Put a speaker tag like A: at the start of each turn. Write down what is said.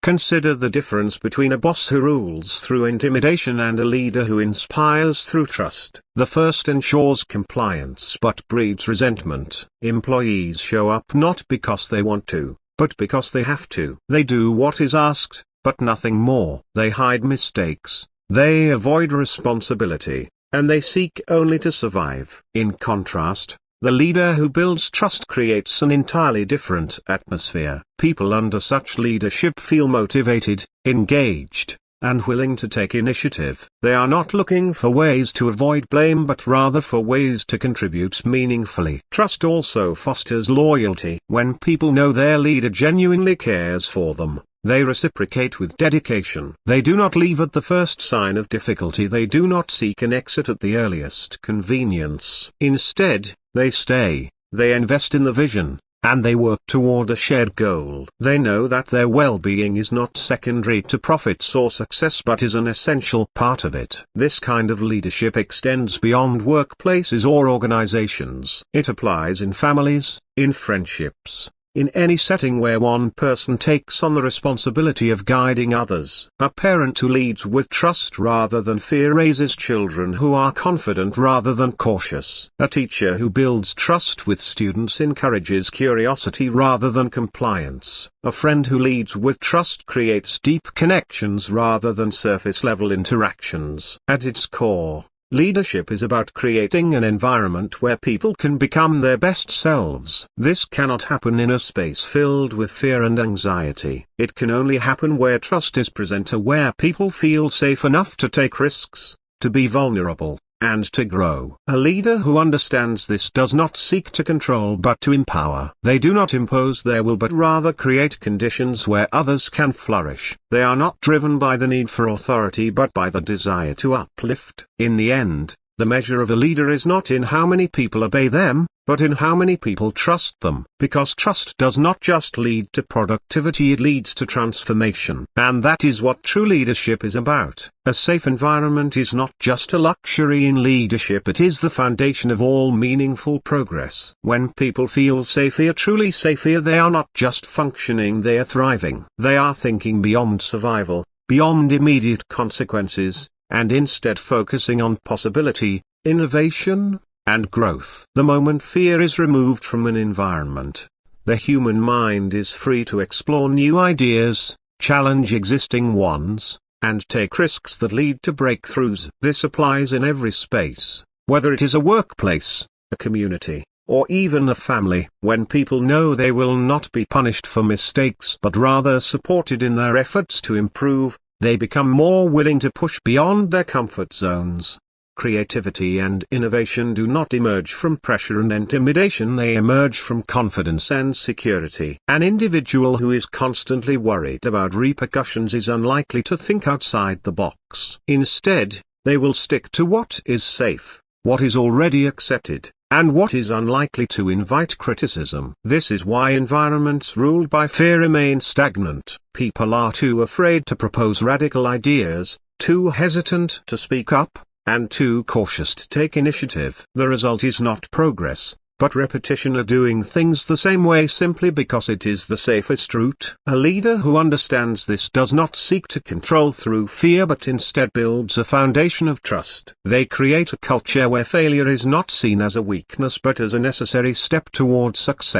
A: Consider the difference between a boss who rules through intimidation and a leader who inspires through trust. The first ensures compliance but breeds resentment. Employees show up not because they want to, but because they have to. They do what is asked, but nothing more. They hide mistakes, they avoid responsibility, and they seek only to survive. In contrast, the leader who builds trust creates an entirely different atmosphere. People under such leadership feel motivated, engaged, and willing to take initiative. They are not looking for ways to avoid blame but rather for ways to contribute meaningfully. Trust also fosters loyalty. When people know their leader genuinely cares for them, they reciprocate with dedication. They do not leave at the first sign of difficulty. They do not seek an exit at the earliest convenience. Instead, they stay, they invest in the vision, and they work toward a shared goal. They know that their well-being is not secondary to profits or success but is an essential part of it. This kind of leadership extends beyond workplaces or organizations. It applies in families, in friendships, in any setting where one person takes on the responsibility of guiding others. A parent who leads with trust rather than fear raises children who are confident rather than cautious. A teacher who builds trust with students encourages curiosity rather than compliance. A friend who leads with trust creates deep connections rather than surface-level interactions. At its core, leadership is about creating an environment where people can become their best selves. This cannot happen in a space filled with fear and anxiety. It can only happen where trust is present, where people feel safe enough to take risks, to be vulnerable, and to grow. A leader who understands this does not seek to control but to empower. They do not impose their will but rather create conditions where others can flourish. They are not driven by the need for authority but by the desire to uplift. In the end, the measure of a leader is not in how many people obey them, but in how many people trust them. Because trust does not just lead to productivity, it leads to transformation. And that is what true leadership is about. A safe environment is not just a luxury in leadership, it is the foundation of all meaningful progress. When people feel safer, truly safer, they are not just functioning, they are thriving. They are thinking beyond survival, beyond immediate consequences, and instead focusing on possibility, innovation, and growth. The moment fear is removed from an environment, the human mind is free to explore new ideas, challenge existing ones, and take risks that lead to breakthroughs. This applies in every space, whether it is a workplace, a community, or even a family. When people know they will not be punished for mistakes but rather supported in their efforts to improve, they become more willing to push beyond their comfort zones. Creativity and innovation do not emerge from pressure and intimidation, they emerge from confidence and security. An individual who is constantly worried about repercussions is unlikely to think outside the box. Instead, they will stick to what is safe, what is already accepted, and what is unlikely to invite criticism. This is why environments ruled by fear remain stagnant. People are too afraid to propose radical ideas, too hesitant to speak up, and too cautious to take initiative. The result is not progress, but repetition of doing things the same way simply because it is the safest route. A leader who understands this does not seek to control through fear but instead builds a foundation of trust. They create a culture where failure is not seen as a weakness but as a necessary step toward success.